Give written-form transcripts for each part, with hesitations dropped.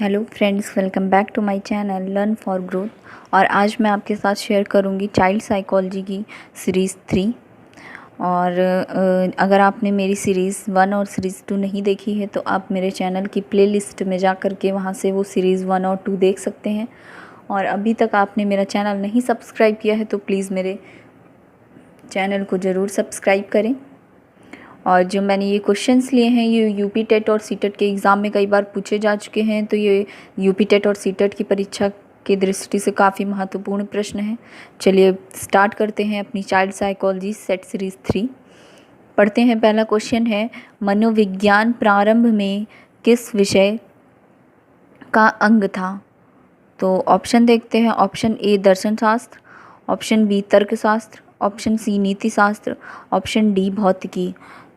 Hello friends, welcome back to my channel learn for growth. और आज मैं आपके साथ शेयर करूंगी चाइल्ड साइकोलॉजी की सीरीज़ 3। और अगर आपने मेरी सीरीज़ 1 और सीरीज़ 2 नहीं देखी है तो आप मेरे चैनल की प्लेलिस्ट में जा कर के वहाँ से वो सीरीज़ 1 और 2 देख सकते हैं। और अभी तक आपने मेरा चैनल नहीं सब्सक्राइब किया है तो प्लीज़ मेरे चैनल को ज़रूर सब्सक्राइब करें। और जो मैंने ये क्वेश्चंस लिए हैं ये यूपी टेट और सीटेट के एग्ज़ाम में कई बार पूछे जा चुके हैं, तो ये यूपी टेट और सीटेट की परीक्षा की दृष्टि से काफ़ी महत्वपूर्ण प्रश्न हैं। चलिए स्टार्ट करते हैं अपनी चाइल्ड साइकोलॉजी सेट सीरीज़ 3। पढ़ते हैं। पहला क्वेश्चन है, मनोविज्ञान प्रारंभ में किस विषय का अंग था? तो ऑप्शन देखते हैं। ऑप्शन ए दर्शन शास्त्र, ऑप्शन बी तर्कशास्त्र, ऑप्शन सी नीति शास्त्र, ऑप्शन डी भौतिकी।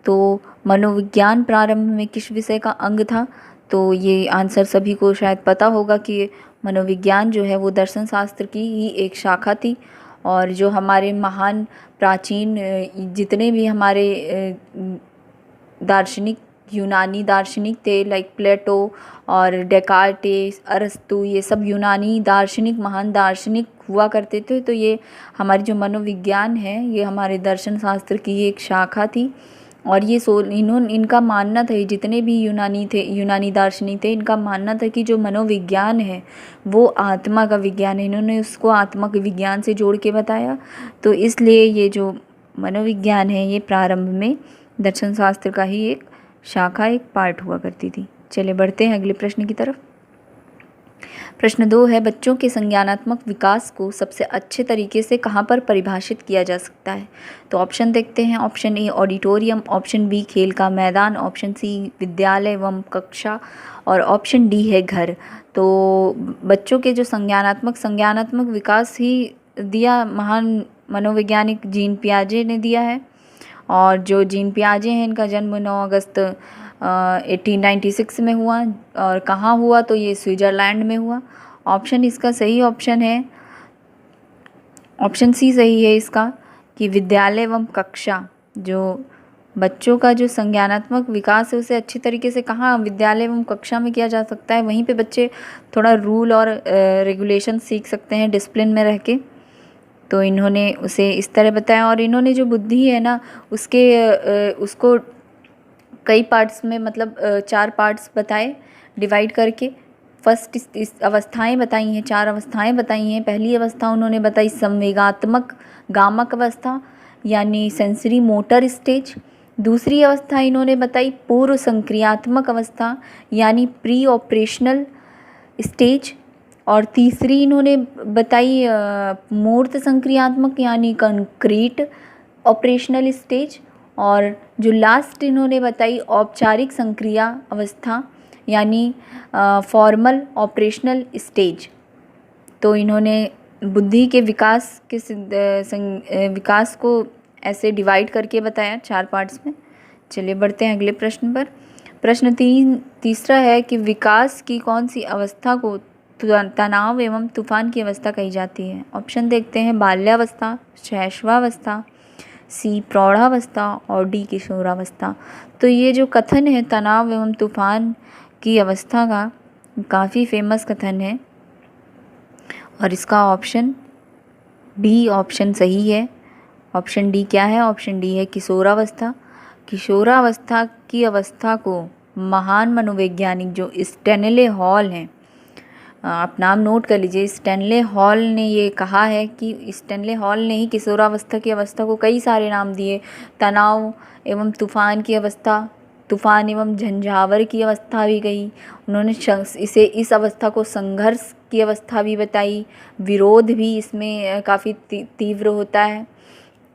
तो मनोविज्ञान प्रारंभ में किस विषय का अंग था? तो ये आंसर सभी को शायद पता होगा कि मनोविज्ञान जो है वो दर्शन शास्त्र की ही एक शाखा थी। और जो हमारे महान प्राचीन जितने भी हमारे दार्शनिक यूनानी दार्शनिक थे, लाइक प्लेटो और डेकार्टेस, अरस्तु, ये सब यूनानी दार्शनिक महान दार्शनिक हुआ करते थे। तो ये हमारी जो मनोविज्ञान है ये हमारे दर्शन शास्त्र की एक शाखा थी। और ये इनका मानना था, जितने भी यूनानी दार्शनिक थे, इनका मानना था कि जो मनोविज्ञान है वो आत्मा का विज्ञान है। इन्होंने उसको आत्मा के विज्ञान से जोड़ के बताया। तो इसलिए ये जो मनोविज्ञान है ये प्रारंभ में दर्शन शास्त्र का ही एक शाखा, एक पार्ट हुआ करती थी। चलिए बढ़ते हैं अगले प्रश्न की तरफ। प्रश्न 2 है, बच्चों के संज्ञानात्मक विकास को सबसे अच्छे तरीके से कहाँ पर परिभाषित किया जा सकता है? तो ऑप्शन देखते हैं। Option A auditorium, option B खेल का मैदान, ऑप्शन सी विद्यालय एवं कक्षा, और ऑप्शन डी है घर। तो बच्चों के जो संज्ञानात्मक विकास ही दिया महान मनोवैज्ञानिक जीन पियाजे ने दिया है। और जो जीन पियाजे हैं इनका जन्म 9 अगस्त 1896 में हुआ। और कहाँ हुआ? तो ये स्विट्ज़रलैंड में हुआ। ऑप्शन इसका सही ऑप्शन है, ऑप्शन सी सही है इसका, कि विद्यालय एवं कक्षा। जो बच्चों का जो संज्ञानात्मक विकास है उसे अच्छी तरीके से कहाँ, विद्यालय एवं कक्षा में किया जा सकता है। वहीं पे बच्चे थोड़ा रूल और रेगुलेशन सीख सकते हैं डिसिप्लिन में रह के। तो इन्होंने उसे इस तरह बताया। और इन्होंने जो बुद्धि है ना उसको कई पार्ट्स में, मतलब 4 पार्ट्स बताए डिवाइड करके। फर्स्ट इस अवस्थाएं बताई हैं, 4 अवस्थाएं बताई हैं। पहली अवस्था उन्होंने बताई संवेगात्मक गामक अवस्था, यानी सेंसरी मोटर स्टेज। दूसरी अवस्था इन्होंने बताई पूर्व संक्रियात्मक अवस्था, यानी प्री ऑपरेशनल स्टेज। और तीसरी इन्होंने बताई मूर्त संक्रियात्मक, यानी कंक्रीट ऑपरेशनल स्टेज। और जो लास्ट इन्होंने बताई औपचारिक संक्रिया अवस्था, यानी फॉर्मल ऑपरेशनल स्टेज। तो इन्होंने बुद्धि के विकास के विकास को ऐसे डिवाइड करके बताया 4 पार्ट्स में। चलिए बढ़ते हैं अगले प्रश्न पर। प्रश्न तीसरा है कि विकास की कौन सी अवस्था को तनाव एवं तूफान की अवस्था कही जाती है? ऑप्शन देखते हैं। बाल्यावस्था, शैशवावस्था, सी प्रौढ़ावस्था, और डी किशोरावस्था। तो ये जो कथन है तनाव एवं तूफान की अवस्था का, काफ़ी फेमस कथन है। और इसका ऑप्शन डी ऑप्शन सही है। ऑप्शन डी क्या है? ऑप्शन डी है किशोरावस्था। किशोरावस्था की अवस्था को महान मनोवैज्ञानिक जो स्टैनले हॉल हैं, आप नाम नोट कर लीजिए, स्टैनले हॉल ने ये कहा है कि स्टैनले हॉल ने ही किशोरावस्था की अवस्था को कई सारे नाम दिए। तनाव एवं तूफान की अवस्था, तूफान एवं झंझावर की अवस्था भी कही उन्होंने। इस अवस्था को संघर्ष की अवस्था भी बताई। विरोध भी इसमें काफ़ी तीव्र होता है।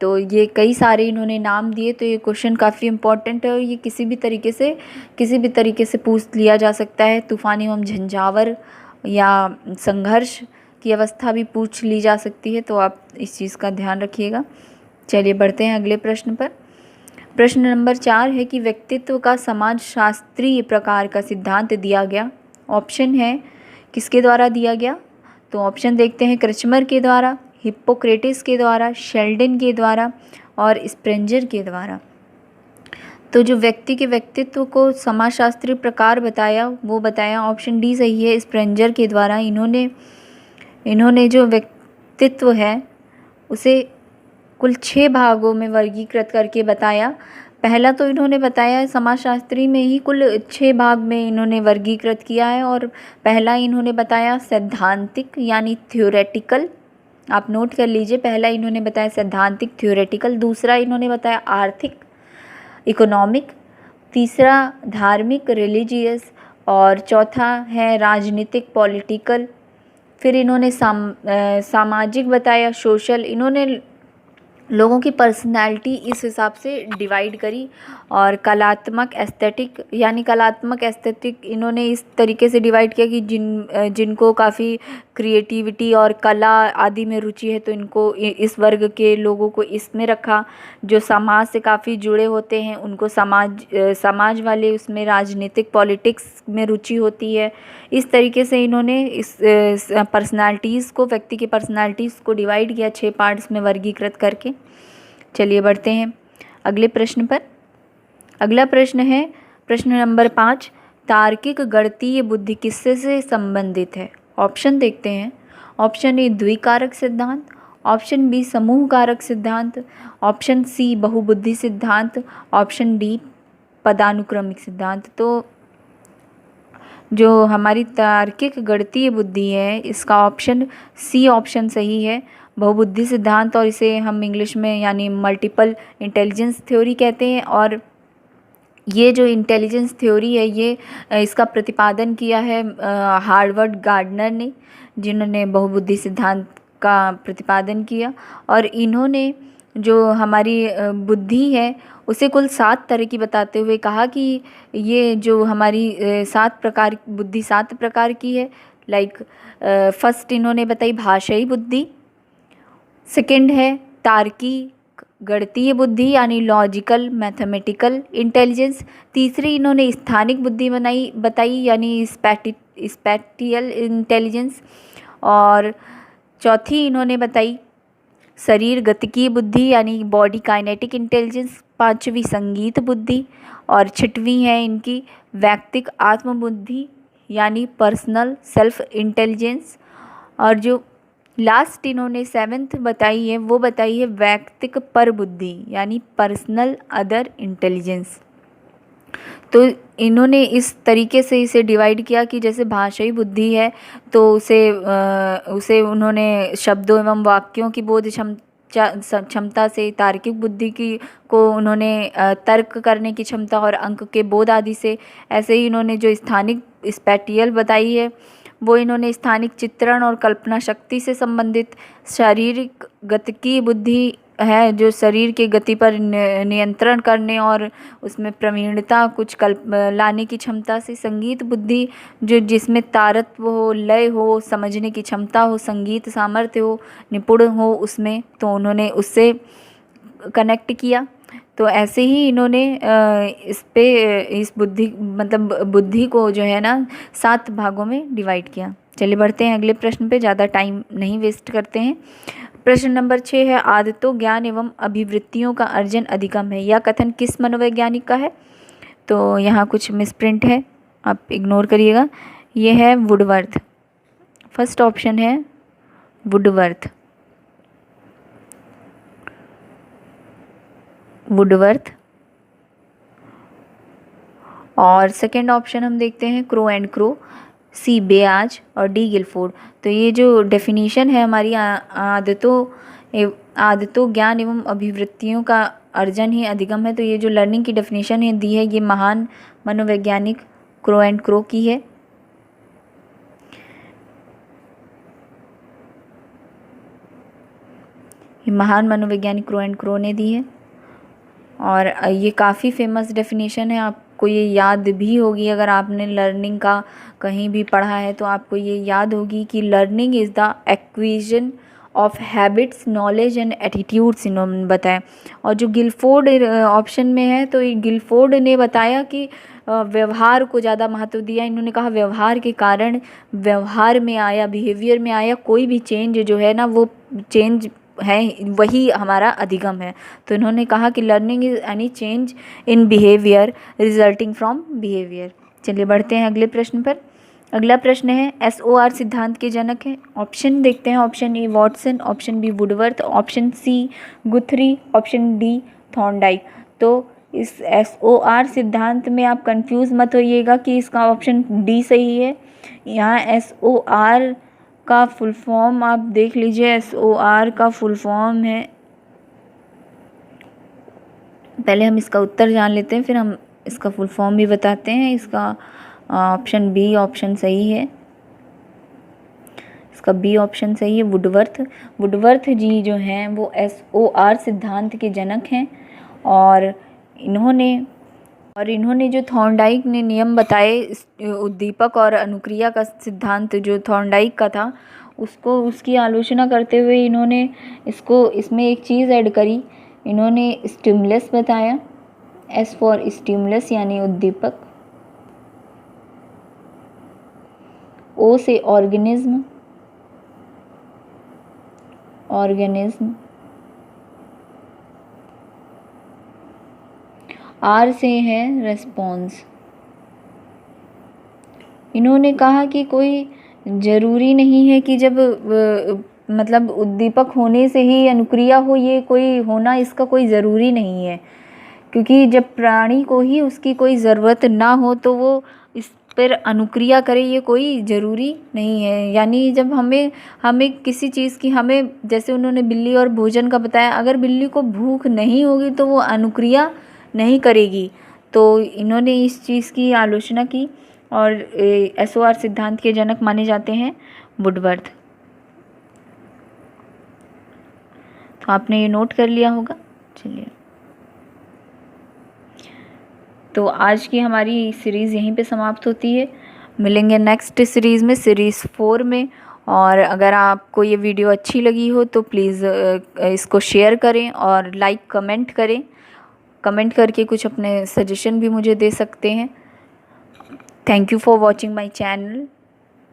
तो ये कई सारे इन्होंने नाम दिए। तो ये क्वेश्चन काफ़ी इम्पोर्टेंट है और ये किसी भी तरीके से पूछ लिया जा सकता है। तूफान एवं झंझावर या संघर्ष की अवस्था भी पूछ ली जा सकती है, तो आप इस चीज़ का ध्यान रखिएगा। चलिए बढ़ते हैं अगले प्रश्न पर। प्रश्न नंबर 4 है कि व्यक्तित्व का समाजशास्त्रीय प्रकार का सिद्धांत दिया गया। ऑप्शन है किसके द्वारा दिया गया? तो ऑप्शन देखते हैं। क्रचमर के द्वारा, हिप्पोक्रेटिस के द्वारा, शेल्डन के द्वारा और स्प्रेंजर के द्वारा। तो जो व्यक्ति के व्यक्तित्व को समाजशास्त्रीय प्रकार बताया, वो बताया ऑप्शन डी सही है। स्प्रेंजर के द्वारा इन्होंने जो व्यक्तित्व है उसे कुल 6 भागों में वर्गीकृत करके बताया। पहला तो इन्होंने बताया समाजशास्त्री में ही कुल 6 भाग में इन्होंने वर्गीकृत किया है, और पहला इन्होंने बताया सैद्धांतिक यानी थ्योरेटिकल, आप नोट कर लीजिए। पहला इन्होंने बताया सैद्धांतिक थ्योरेटिकल, दूसरा इन्होंने बताया आर्थिक इकोनॉमिक, तीसरा धार्मिक रिलीजियस, और चौथा है राजनीतिक पॉलिटिकल। फिर इन्होंने सामाजिक बताया सोशल। इन्होंने लोगों की पर्सनैलिटी इस हिसाब से डिवाइड करी। और कलात्मक एस्थेटिक, यानी कलात्मक एस्थेटिक इन्होंने इस तरीके से डिवाइड किया कि जिनको काफ़ी क्रिएटिविटी और कला आदि में रुचि है तो इनको इस वर्ग के लोगों को इसमें रखा। जो समाज से काफ़ी जुड़े होते हैं उनको समाज वाले, उसमें राजनीतिक पॉलिटिक्स में रुचि होती है। इस तरीके से इन्होंने इस पर्सनालिटीज़ को, व्यक्ति की पर्सनालिटीज़ को डिवाइड किया 6 पार्ट्स में वर्गीकृत करके। चलिए बढ़ते हैं अगले प्रश्न पर। अगला प्रश्न है प्रश्न नंबर 5, तार्किक गणितीय बुद्धि किससे से संबंधित है? ऑप्शन देखते हैं। ऑप्शन ए द्विकारक सिद्धांत, ऑप्शन बी समूह कारक सिद्धांत, ऑप्शन सी बहुबुद्धि सिद्धांत, ऑप्शन डी पदानुक्रमिक सिद्धांत। तो जो हमारी तार्किक गणितीय बुद्धि है इसका ऑप्शन सी ऑप्शन सही है, बहुबुद्धि सिद्धांत, और इसे हम इंग्लिश में यानी मल्टीपल इंटेलिजेंस थ्योरी कहते हैं। और ये जो इंटेलिजेंस थ्योरी है ये इसका प्रतिपादन किया है हार्वर्ड गार्डनर ने, जिन्होंने बहुबुद्धि सिद्धांत का प्रतिपादन किया। और इन्होंने जो हमारी बुद्धि है उसे कुल 7 तरह की बताते हुए कहा कि ये जो हमारी 7 प्रकार बुद्धि 7 प्रकार की है। लाइक फर्स्ट इन्होंने बताई भाषाई बुद्धि, सेकंड है तार्किक गणितीय बुद्धि यानी लॉजिकल मैथमेटिकल इंटेलिजेंस, तीसरी इन्होंने स्थानिक बुद्धि बताई यानी स्पैटियल इंटेलिजेंस, और चौथी इन्होंने बताई शरीर गतिकीय बुद्धि यानी बॉडी काइनेटिक इंटेलिजेंस, पांचवी संगीत बुद्धि, और छठवीं है इनकी वैयक्तिक आत्मबुद्धि यानी पर्सनल सेल्फ इंटेलिजेंस, और जो लास्ट इन्होंने 7th बताई है वो बताई है वैयक्तिक पर बुद्धि यानी पर्सनल अदर इंटेलिजेंस। तो इन्होंने इस तरीके से इसे डिवाइड किया कि जैसे भाषाई बुद्धि है तो उसे उन्होंने शब्दों एवं वाक्यों की बोध क्षमता से, तार्किक बुद्धि की को उन्होंने तर्क करने की क्षमता और अंक के बोध आदि से, ऐसे ही इन्होंने जो स्थानिक स्पैटियल बताई है वो इन्होंने स्थानिक चित्रण और कल्पना शक्ति से संबंधित, शारीरिक गतिकीय बुद्धि है जो शरीर की गति पर नियंत्रण करने और उसमें प्रवीणता कुछ लाने की क्षमता से, संगीत बुद्धि जो जिसमें तारत्व हो, लय हो, समझने की क्षमता हो, संगीत सामर्थ्य हो, निपुण हो उसमें, तो उन्होंने उससे कनेक्ट किया। तो ऐसे ही इन्होंने इस बुद्धि को जो है ना 7 भागों में डिवाइड किया। चलिए बढ़ते हैं अगले प्रश्न पे, ज़्यादा टाइम नहीं वेस्ट करते हैं। प्रश्न नंबर 6 है आदतों ज्ञान एवं अभिवृत्तियों का अर्जन अधिगम है, यह कथन किस मनोवैज्ञानिक का है? तो यहाँ कुछ मिसप्रिंट है, आप इग्नोर करिएगा। ये है वुडवर्थ, फर्स्ट ऑप्शन है वुडवर्थ। और सेकंड ऑप्शन हम देखते हैं क्रो एंड क्रो, सी बेआज, और डी गिलफोर्ड। तो ये जो डेफिनेशन है हमारी आदतों ज्ञान एवं अभिवृत्तियों का अर्जन ही अधिगम है, तो ये जो लर्निंग की डेफिनेशन है दी है ये महान मनोवैज्ञानिक क्रो एंड क्रो की है। ये महान मनोवैज्ञानिक क्रो एंड क्रो ने दी है और ये काफ़ी फेमस डेफिनेशन है, आपको ये याद भी होगी अगर आपने लर्निंग का कहीं भी पढ़ा है तो आपको ये याद होगी कि learning is the acquisition of habits, knowledge and attitudes इन्होंने बताया। और जो गिलफोर्ड ऑप्शन में है तो ये गिलफोर्ड ने बताया कि व्यवहार को ज़्यादा महत्व दिया। इन्होंने कहा व्यवहार के कारण, व्यवहार में आया, बिहेवियर में आया कोई भी चेंज जो है ना वो चेंज है वही हमारा अधिगम है। तो इन्होंने कहा कि learning is any change in behaviour resulting from behaviour. चलिए बढ़ते हैं अगले प्रश्न पर। अगला प्रश्न है SOR सिद्धांत के जनक हैं। ऑप्शन देखते हैं, option A Watson, option B Woodworth, option C Guthrie, option D Thorndike. तो इस SOR सिद्धांत में आप कंफ्यूज मत होइएगा कि इसका ऑप्शन डी सही है। यहाँ SOR का फुल फॉर्म आप देख लीजिए। SOR का फुल फॉर्म है, पहले हम इसका उत्तर जान लेते हैं फिर हम इसका फुल फॉर्म भी बताते हैं। इसका ऑप्शन बी ऑप्शन सही है, इसका बी ऑप्शन सही है। वुडवर्थ, वुडवर्थ जी जो हैं वो SOR सिद्धांत के जनक हैं और इन्होंने जो थॉर्नडाइक ने नियम बताए उद्दीपक और अनुक्रिया का सिद्धांत जो थॉर्नडाइक का था उसकी आलोचना करते हुए इन्होंने इसमें एक चीज़ ऐड करी। इन्होंने स्टिमुलस बताया, S फॉर स्टिमुलस यानी उद्दीपक, O से ऑर्गेनिज्म, R से है रेस्पॉन्स। इन्होंने कहा कि कोई ज़रूरी नहीं है कि जब मतलब उद्दीपक होने से ही अनुक्रिया हो, ये कोई होना इसका कोई ज़रूरी नहीं है, क्योंकि जब प्राणी को ही उसकी कोई ज़रूरत ना हो तो वो इस पर अनुक्रिया करे, ये कोई ज़रूरी नहीं है। यानी जब हमें किसी चीज़ की जैसे उन्होंने बिल्ली और भोजन का बताया, अगर बिल्ली को भूख नहीं होगी तो वो अनुक्रिया नहीं करेगी। तो इन्होंने इस चीज़ की आलोचना की और SOR सिद्धांत के जनक माने जाते हैं वुडवर्थ। तो आपने ये नोट कर लिया होगा। चलिए, तो आज की हमारी सीरीज़ यहीं पे समाप्त होती है। मिलेंगे नेक्स्ट सीरीज़ में, सीरीज़ 4 में। और अगर आपको ये वीडियो अच्छी लगी हो तो प्लीज़ इसको शेयर करें और लाइक कमेंट करें। कमेंट करके कुछ अपने सजेशन भी मुझे दे सकते हैं। Thank you for watching my channel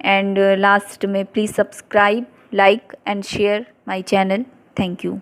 and last में please subscribe, like and share my channel. Thank you.